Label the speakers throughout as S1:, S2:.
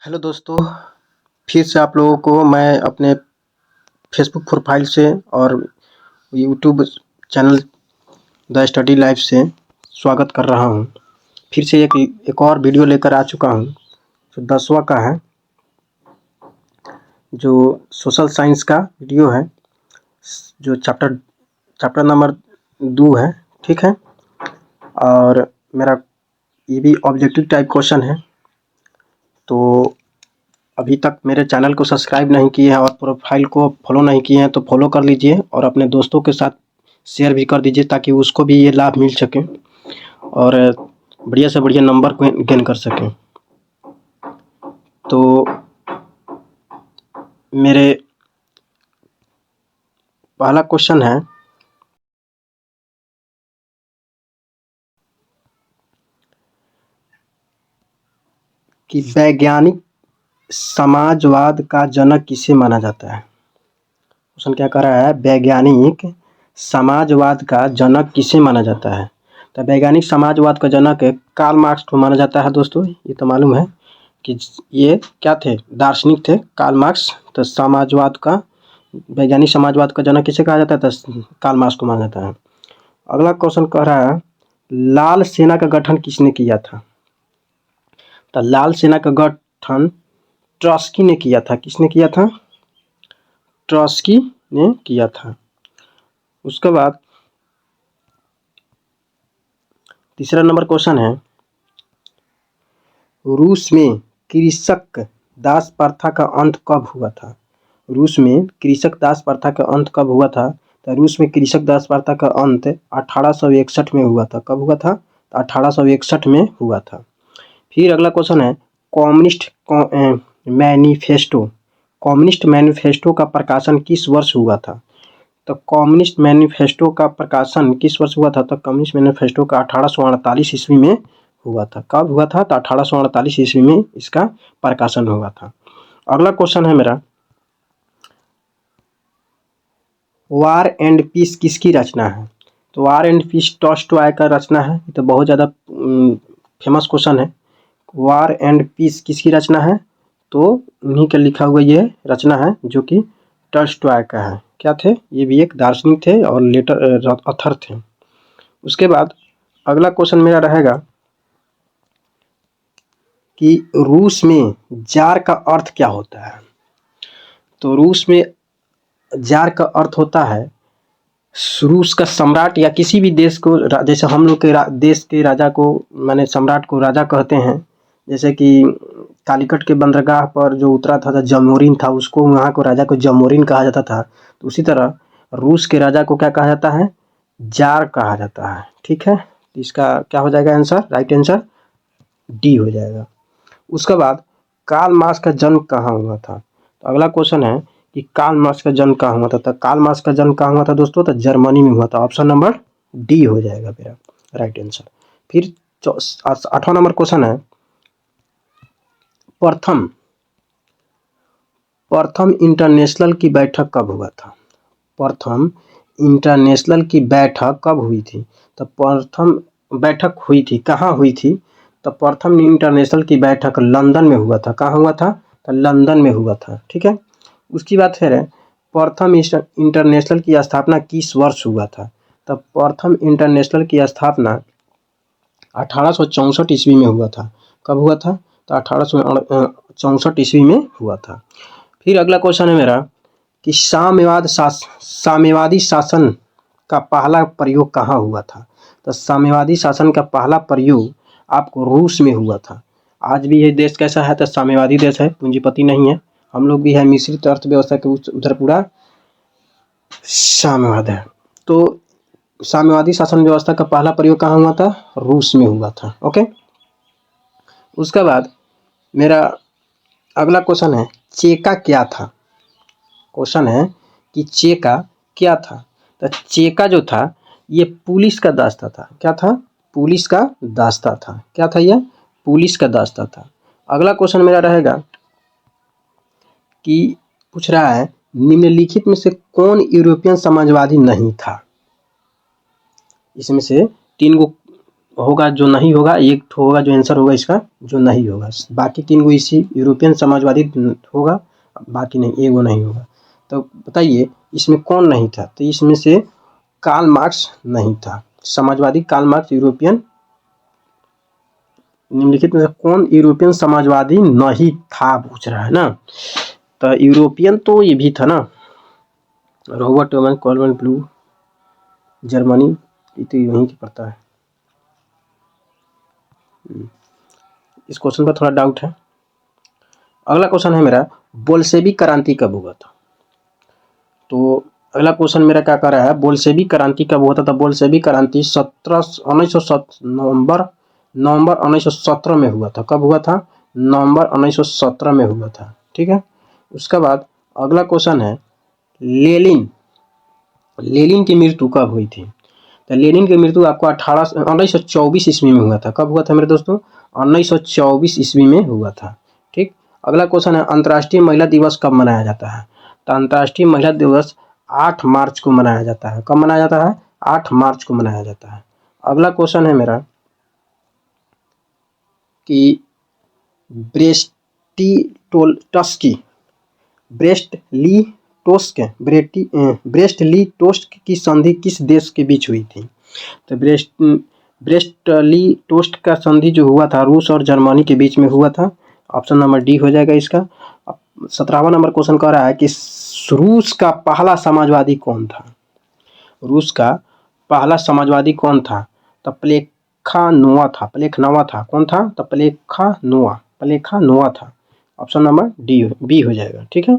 S1: Hello दोस्तों, फिर से आप लोगों को मैं अपने फेसबुक प्रोफाइल से और YouTube channel the study life से स्वागत कर रहा हूं। फिर से एक और वीडियो लेकर आ चुका हूं जो 10वां का है, जो सोशल साइंस का वीडियो है, जो चैप्टर नंबर 2 है। ठीक है, और मेरा ये भी ऑब्जेक्टिव टाइप क्वेश्चन है। तो अभी तक मेरे चैनल को सब्सक्राइब नहीं किए हैं और प्रोफाइल को फॉलो नहीं किए हैं तो फॉलो कर लीजिए और अपने दोस्तों के साथ शेयर भी कर दीजिए ताकि उसको भी ये लाभ मिल सके और बढ़िया से बढ़िया नंबर गेन कर सकें। तो मेरे पहला क्वेश्चन है कि वैज्ञानिक समाजवाद का जनक किसे माना जाता है। क्वेश्चन क्या कह रहा है, वैज्ञानिक समाजवाद का जनक किसे माना जाता है। तो वैज्ञानिक समाजवाद का जनक कार्ल मार्क्स को माना जाता है। दोस्तों ये तो मालूम है कि ये क्या थे, दार्शनिक थे कार्ल मार्क्स। तो समाजवाद का वैज्ञानिक समाजवाद का जनक किसे कहा जाता है, तो कार्ल मार्क्स को माना जाता है। अगला क्वेश्चन कह रहा है लाल सेना का गठन किसने किया था। तो लाल सेना का गठन ट्रॉट्स्की ने किया था। किसने किया था, ट्रॉट्स्की ने किया था। उसके बाद तीसरा नंबर क्वेश्चन है, रूस में कृषक दास प्रथा का अंत कब हुआ था। रूस में कृषक दास प्रथा का अंत कब हुआ था। तो रूस में कृषक दास प्रथा का अंत 1861 में हुआ था। कब हुआ था, तो 1861 में हुआ था। फिर अगला क्वेश्चन है कम्युनिस्ट मैनिफेस्टो का प्रकाशन किस वर्ष हुआ था। तो कम्युनिस्ट मैनिफेस्टो का प्रकाशन किस वर्ष हुआ था। तो कम्युनिस्ट मैनिफेस्टो का 1848 ईस्वी में हुआ था। कब हुआ था, तो 1848 ईस्वी में इसका प्रकाशन हुआ था। अगला क्वेश्चन है मेरा, वार एंड पीस किसकी रचना है। तो वार एंड पीस टॉल्स्टॉय का रचना है। ये तो बहुत ज़्यादा फेमस क्वेश्चन है। वार एंड पीस किसकी रचना है, तो उन्हीं का लिखा हुआ ये रचना है जो कि टॉल्स्टॉय का है। क्या थे, ये भी एक दार्शनिक थे और लेटर ऑथर थे। उसके बाद अगला क्वेश्चन मेरा रहेगा कि रूस में जार का अर्थ क्या होता है। तो रूस में जार का अर्थ होता है रूस का सम्राट या किसी भी देश को, जैसे हम लोग के देश के राजा को माने सम्राट को राजा कहते हैं। जैसे कि कालीकट के बंदरगाह पर जो उतरा था जमोरिन था, उसको वहाँ को राजा को जमोरिन कहा जाता था। तो उसी तरह रूस के राजा को क्या कहा जाता है, जार कहा जाता है। ठीक है, इसका क्या हो जाएगा आंसर, राइट आंसर डी हो जाएगा। उसके बाद कार्ल मार्क्स का जन्म कहाँ हुआ था। तो अगला क्वेश्चन है कि कार्ल मार्क्स का जन्म कहाँ हुआ था। तो कार्ल मार्क्स का जन्म कहाँ हुआ था दोस्तों, तो जर्मनी में हुआ था। ऑप्शन नंबर डी हो जाएगा मेरा राइट आंसर। फिर 8वां नंबर क्वेश्चन है, प्रथम इंटरनेशनल की बैठक कब हुआ था। प्रथम इंटरनेशनल की बैठक कब हुई थी। तो प्रथम बैठक हुई थी, कहाँ हुई थी। तो प्रथम इंटरनेशनल की बैठक लंदन में हुआ था। कहाँ हुआ था, तो लंदन में हुआ था। ठीक है, उसकी बात फिर है प्रथम इंटरनेशनल की स्थापना किस वर्ष हुआ था। तो प्रथम इंटरनेशनल की स्थापना 1864 ईस्वी में हुआ था। कब हुआ था, तो 1864 ईस्वी में हुआ था। फिर अगला क्वेश्चन है मेरा कि साम्यवादी शासन का पहला प्रयोग कहाँ हुआ था। तो साम्यवादी शासन का पहला प्रयोग आपको रूस में हुआ था। आज भी ये देश कैसा है, तो साम्यवादी देश है, पूंजीपति नहीं है। हम लोग भी है मिश्रित अर्थव्यवस्था के उधर पूरा साम्यवाद है। तो साम्यवादी शासन व्यवस्था का पहला प्रयोग कहाँ हुआ था, रूस में हुआ था। ओके, उसके बाद मेरा अगला क्वेश्चन है चेका क्या था। क्वेश्चन है कि चेका क्या था। तो चेका जो था ये पुलिस का दास्ता था। क्या था, पुलिस का दास्ता था। क्या था, ये पुलिस का दास्ता था। अगला क्वेश्चन मेरा रहेगा कि पूछ रहा है निम्नलिखित में से कौन यूरोपियन समाजवादी नहीं था। इसमें से 3 गो होगा जो नहीं होगा, एक ठो होगा जो आंसर होगा इसका जो नहीं होगा, बाकी 3 गो इसी यूरोपियन समाजवादी होगा, बाकी नहीं, एगो नहीं होगा। तो बताइए इसमें कौन नहीं था? तो इसमें से कार्ल मार्क्स नहीं था। समाजवादी कार्ल मार्क्स यूरोपियन, निम्नलिखित में से कौन यूरोपियन समाजवादी नहीं था पूछ रहा है ना। तो यूरोपियन तो ये भी था ना, Robert oven, Colvin blue, Germany, ये तो यहीं की पड़ता है। इस क्वेश्चन पर थोड़ा डाउट है। अगला क्वेश्चन है मेरा, बोल्शेविक क्रांति कब हुआ था? तो अगला क्वेश्चन मेरा क्या कर रहा है, बोल्शेविक क्रांति कब हुआ था? तो बोल्शेविक क्रांति 1917 1917 में हुआ था। कब हुआ था? नवंबर 1917 में हुआ था। ठीक है। उसके बाद अगला क्वेश्चन है, लेनिन लेनिन की मृत्यु कब हुई थी? तो लेनिन की मृत्यु आपको 1924 ईस्वी में हुआ था। कब हुआ था मेरे दोस्तों? 1924 ईस्वी में हुआ था। ठीक। अगला क्वेश्चन है, अंतर्राष्ट्रीय महिला दिवस कब मनाया जाता है? तो अंतर्राष्ट्रीय महिला दिवस 8 मार्च को मनाया जाता है। कब मनाया जाता है? 8 मार्च को मनाया जाता है। अगला क्वेश्चन है मेरा कि ब्रेस्ट-ली-टोस्ट की संधि किस देश के बीच हुई थी? तो ब्रेस्ट-ली-टोस्ट का संधि जो हुआ था रूस और जर्मनी के बीच में हुआ था। ऑप्शन नंबर डी हो जाएगा इसका। 17वां नंबर क्वेश्चन कह रहा है कि रूस का पहला समाजवादी कौन था? रूस का पहला समाजवादी कौन था? तो प्लेखानोवा था। प्लेखानोवा था। कौन था? तो प्लेखानोवा था। ऑप्शन नंबर बी हो जाएगा। ठीक है।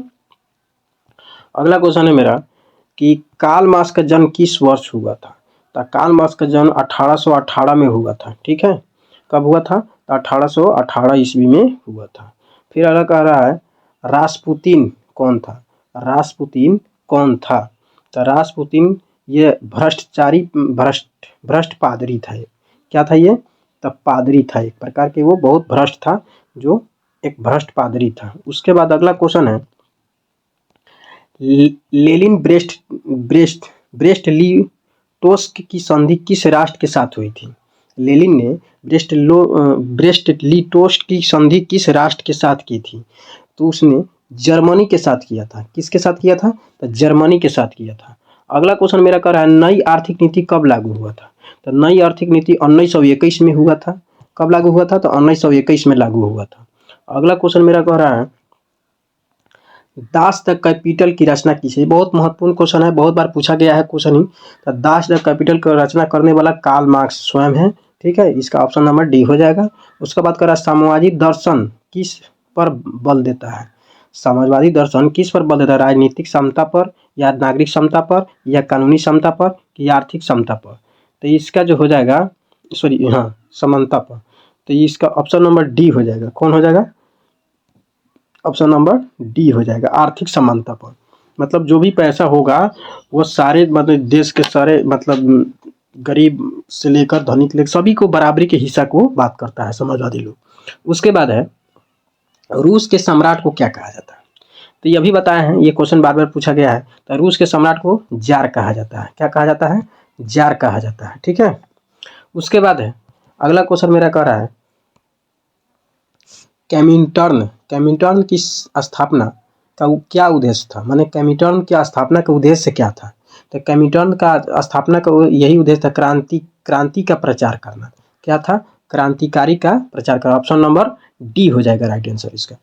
S1: अगला क्वेश्चन है मेरा कि कार्ल मार्क्स का जन्म किस वर्ष हुआ था? तो कार्ल मार्क्स का जन्म 1818 में हुआ था। ठीक है। कब हुआ था? तो 1818 ईस्वी में हुआ था। फिर अगला कह रहा है, रासपुतीन कौन था? रासपुतीन कौन था? तो रासपुतीन ये भ्रष्ट पादरी था। क्या था ये? तो पादरी था, एक प्रकार के वो बहुत भ्रष्ट था, जो एक भ्रष्ट पादरी था। उसके बाद अगला क्वेश्चन है, लेनिन ब्रेस्ट ली टोस्ट की संधि किस राष्ट्र के साथ हुई थी? लेनिन ने ब्रेस्ट ली टोस्ट की संधि किस राष्ट्र के साथ की थी? तो उसने जर्मनी के साथ किया था। किसके साथ किया था? तो जर्मनी के साथ किया था। अगला क्वेश्चन मेरा कह रहा है, नई आर्थिक नीति कब लागू हुआ था? तो नई आर्थिक नीति 1921 में हुआ था। कब लागू हुआ था? तो 1921 में लागू हुआ था। अगला क्वेश्चन मेरा कह रहा है, दास द कैपिटल की रचना किसे? बहुत महत्वपूर्ण क्वेश्चन है, बहुत बार पूछा गया है क्वेश्चन ही। तो दास द कैपिटल की रचना करने वाला कार्ल मार्क्स स्वयं है। ठीक है। इसका ऑप्शन नंबर डी हो जाएगा। उसके बाद कह रहा है, साम्यवादी दर्शन किस पर बल देता है? समाजवादी दर्शन किस पर बल देता है? राजनीतिक समता पर, या नागरिक समता पर, या कानूनी समता पर, या आर्थिक समता पर? तो इसका जो हो जाएगा, सॉरी हाँ, समानता पर। तो इसका ऑप्शन नंबर डी हो जाएगा। कौन हो जाएगा? ऑप्शन नंबर डी हो जाएगा, आर्थिक समानता पर। मतलब जो भी पैसा होगा वो सारे, मतलब देश के सारे, मतलब गरीब से लेकर धनिक लेकर सभी को बराबरी के हिस्सा को बात करता है समाजवादी लोग। उसके बाद है, रूस के सम्राट को क्या कहा जाता है? तो ये भी बताया है, ये क्वेश्चन बार बार पूछा गया है। तो रूस के सम्राट को जार कहा जाता है। क्या कहा जाता है? जार कहा जाता है। ठीक है। उसके बाद है, अगला क्वेश्चन मेरा कह रहा है, कैमिंटर्न की स्थापना का क्या उद्देश्य था? माने कैमिंटर्न की स्थापना का उद्देश्य क्या था? तो कैमिंटर्न का स्थापना का यही उद्देश्य था, क्रांति का प्रचार करना। क्या था? क्रांतिकारी का प्रचार करना। ऑप्शन नंबर डी हो जाएगा राइट आंसर इसका।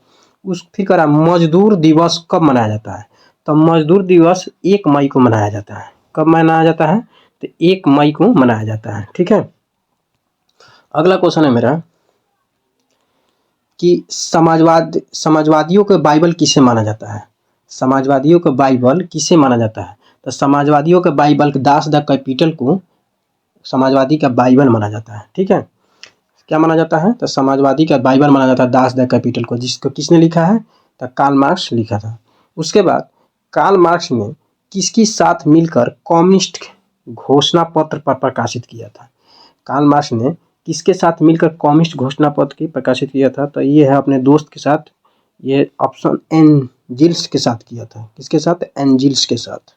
S1: फिर कह रहा, मजदूर दिवस कब मनाया जाता है? तो मजदूर दिवस 1 मई को मनाया जाता है। कब मनाया जाता है? तो 1 मई को मनाया जाता है। ठीक है। अगला क्वेश्चन है मेरा कि समाजवादियों के बाइबल किसे माना जाता है? समाजवादियों का बाइबल किसे माना जाता है? तो समाजवादियों का बाइबल दास द कैपिटल को समाजवादी का बाइबल माना जाता है। ठीक है। क्या माना जाता है? तो समाजवादी का बाइबल माना जाता है दास द कैपिटल को, जिसको किसने लिखा है? तो कार्ल मार्क्स लिखा था। उसके बाद कार्ल मार्क्स ने किसके साथ मिलकर कम्युनिस्ट घोषणा पत्र पर प्रकाशित किया था? कार्ल मार्क्स ने किसके साथ मिलकर कम्युनिस्ट घोषणा पत्र की प्रकाशित किया था? तो ये है अपने दोस्त के साथ, ये ऑप्शन एंजिल्स के साथ किया था। किसके साथ? एंजिल्स के साथ।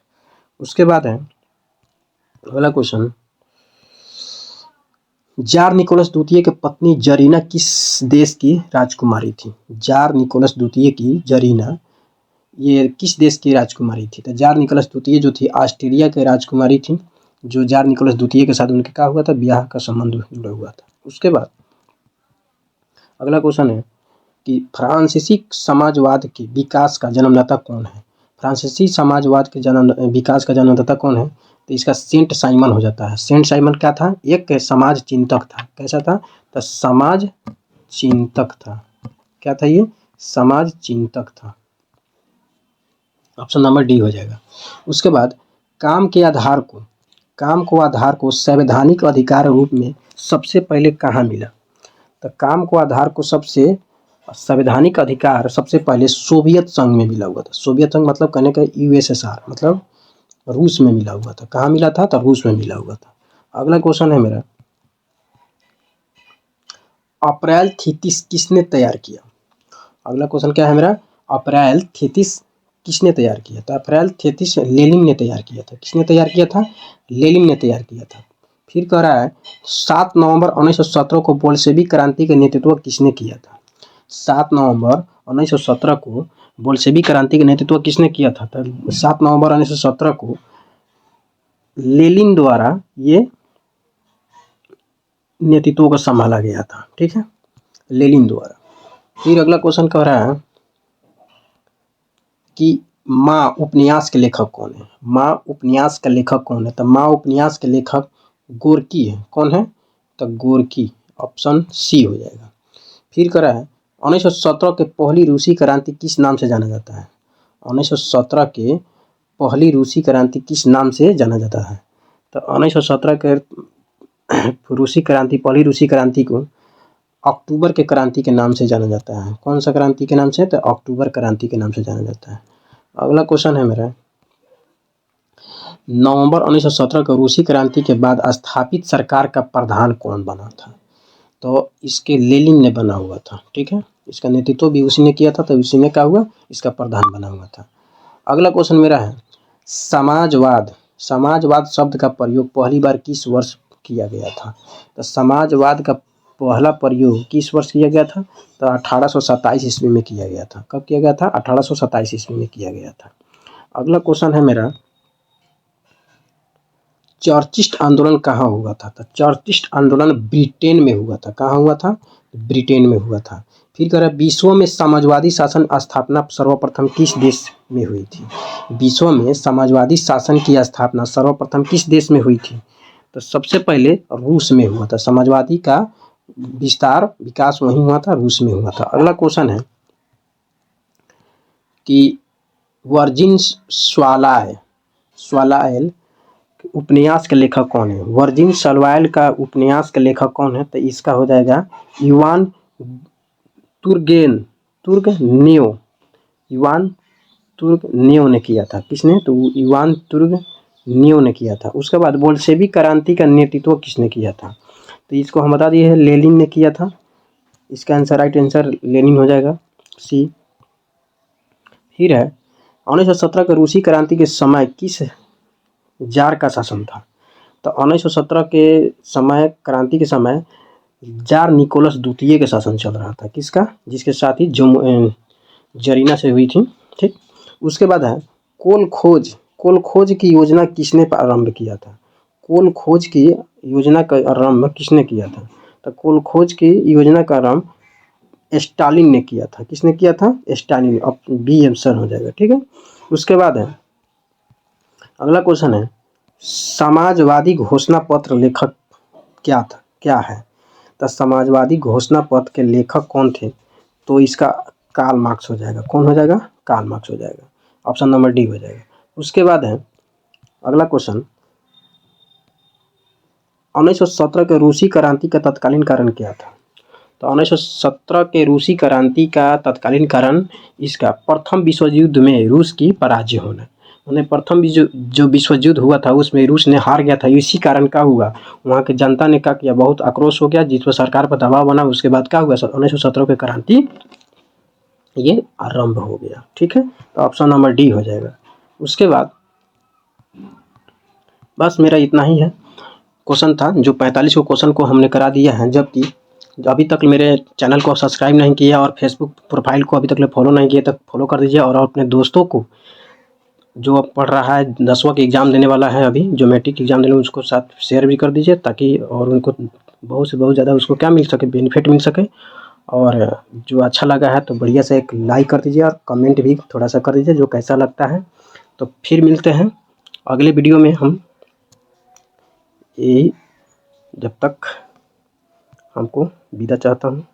S1: उसके बाद है अगला क्वेश्चन, जार निकोलस द्वितीय की पत्नी जरीना किस देश की राजकुमारी थी? जार निकोलस द्वितीय की जरीना ये किस देश की राजकुमारी थी? तो जार निकोलस द्वितीय जो थी ऑस्ट्रेलिया की राजकुमारी थी। जो जार निकोलस द्वितीय के साथ उनके क्या हुआ था? ब्याह का संबंध जुड़ा हुआ था। उसके बाद अगला क्वेश्चन है कि फ्रांसीसी समाजवाद के विकास का जन्मदाता कौन है? फ्रांसीसी समाजवाद के विकास का जन्मदाता कौन है? तो इसका सेंट साइमन हो जाता है। सेंट साइमन क्या था? एक समाज चिंतक था। कैसा था? तो समाज चिंतक था। क्या था ये? समाज चिंतक था। ऑप्शन नंबर डी हो जाएगा। उसके बाद काम को आधार को संवैधानिक अधिकार रूप में सबसे पहले कहाँ मिला? तो काम को आधार को सबसे संवैधानिक अधिकार सबसे पहले सोवियत संघ में मिला हुआ था। सोवियत संघ मतलब कहने का यूएसएसआर मतलब रूस में मिला हुआ था। कहाँ मिला था? तो रूस में मिला हुआ था। अगला क्वेश्चन है मेरा, अप्रैल थीसिस किसने तैयार किया? अगला क्वेश्चन क्या है मेरा? अप्रैल थीसिस किसने तैयार किया? तो अप्रैल थीसिस लेनिन ने तैयार किया था। किसने तैयार किया था? लेनिन ने तैयार किया था। फिर कह रहा है 7 नवंबर 1917 को बोल्शेविक क्रांति का नेतृत्व किसने किया था? 7 नवंबर 1917 को बोल्शेविक क्रांति का नेतृत्व किसने किया था? तो 7 नवंबर 1917 को लेनिन द्वारा ये नेतृत्व को संभाला गया था। ठीक है, लेनिन द्वारा। फिर अगला क्वेश्चन कह रहा है कि माँ उपन्यास के लेखक कौन है? माँ उपन्यास का लेखक कौन है? तो माँ उपन्यास के लेखक गोर्की है। कौन है? तो गोर्की। ऑप्शन सी हो जाएगा। फिर कह रहा है 1917 के पहली रूसी क्रांति किस नाम से जाना जाता है? 1917 के पहली रूसी क्रांति किस नाम से जाना जाता है? तो 1917 के पहली रूसी क्रांति को अक्टूबर के क्रांति के नाम से जाना जाता है। कौन सा क्रांति के नाम से? तो अक्टूबर क्रांति के नाम से जाना जाता है। अगला क्वेश्चन है मेरा, नवंबर 1917 को रूसी क्रांति के बाद स्थापित सरकार का प्रधान कौन बना था? तो इसके लेनिन ने बना हुआ था। ठीक है, इसका नेतृत्व भी उसी ने किया था, तो उसी ने क्या हुआ? इसका प्रधान बना हुआ था। अगला क्वेश्चन मेरा है, समाजवाद शब्द का प्रयोग पहली बार किस वर्ष किया गया था? तो समाजवाद का पहला प्रयोग किस वर्ष किया गया था? तो 1827 ईस्वी में किया गया था। कब किया गया था? 1827 ईस्वी में किया गया था। अगला क्वेश्चन है मेरा, चर्चिस्ट आंदोलन कहाँ हुआ था? तो चर्चिस्ट आंदोलन ब्रिटेन में हुआ था। कहाँ हुआ था? ब्रिटेन में हुआ था। फिर कह रहा है विश्व में समाजवादी शासन स्थापना सर्वप्रथम किस देश में हुई थी? विश्व में समाजवादी शासन की स्थापना सर्वप्रथम किस देश में हुई थी? तो सबसे पहले रूस में हुआ था। समाजवादी का विकास वहीं हुआ था, रूस में हुआ था। अगला क्वेश्चन है कि वर्जिन स्वालाएल उपन्यास के लेखक कौन है? वर्जिन स्वालाएल का उपन्यास के लेखक कौन है? तो इसका हो जाएगा इवान तुर्गनेव ने किया था। किसने? तो इवान तुर्गनेव ने किया था। उसके बाद बोल्शेविक क्रांति का नेतृत्व किसने किया था? तो इसको हम बता दिए हैं, लेनिन ने किया था। इसका आंसर राइट आंसर लेनिन हो जाएगा, सी। फिर है 1917 के रूसी क्रांति के समय किस जार का शासन था? तो 1917 के समय क्रांति के समय जार निकोलस द्वितीय का शासन चल रहा था। किसका? जिसके साथ ही जरीना से हुई थी। ठीक, उसके बाद है कोल खोज की योजना किसने आरंभ किया था? कोल खोज की योजना का आरंभ किसने किया था? तो कोल खोज की योजना का आरंभ स्टालिन ने किया था। किसने किया था? स्टालिन। अब बी आंसर हो जाएगा। ठीक है, उसके बाद है अगला क्वेश्चन है, समाजवादी घोषणा पत्र लेखक क्या है? तो समाजवादी घोषणा पत्र के लेखक कौन थे? तो इसका कार्ल मार्क्स हो जाएगा। कौन हो जाएगा? कार्ल मार्क्स हो जाएगा। ऑप्शन नंबर डी हो जाएगा। उसके बाद है अगला क्वेश्चन, 1917 के रूसी क्रांति का तत्कालीन कारण क्या था? तो 1917 के रूसी क्रांति का तत्कालीन कारण इसका प्रथम विश्व युद्ध में रूस की पराजय होना। उन्हें प्रथम जो विश्व युद्ध हुआ था उसमें रूस ने हार गया था। इसी कारण क्या हुआ? वहाँ की जनता ने क्या किया? बहुत आक्रोश हो गया, जिस पर सरकार पर दबाव बना। उसके बाद क्या हुआ? 1917 की क्रांति ये आरंभ हो गया। ठीक है, तो ऑप्शन नंबर डी हो जाएगा। उसके बाद बस मेरा इतना ही है। क्वेश्चन था, जो 45 को क्वेश्चन को हमने करा दिया है, जबकि अभी तक मेरे चैनल को सब्सक्राइब नहीं किया और फेसबुक प्रोफाइल को अभी तक फॉलो नहीं किया, तक फॉलो कर दीजिए। और अपने दोस्तों को, जो अब पढ़ रहा है 10वां की एग्ज़ाम देने वाला है, अभी जो मैट्रिक एग्ज़ाम देने, उसको साथ शेयर भी कर दीजिए, ताकि और उनको बहुत से बहुत ज़्यादा उसको क्या मिल सके, बेनिफिट मिल सके। और जो अच्छा लगा है तो बढ़िया से एक लाइक कर दीजिए और कमेंट भी थोड़ा सा कर दीजिए जो कैसा लगता है। तो फिर मिलते हैं अगले वीडियो में हम। यही, जब तक हमको विदा चाहता हूँ।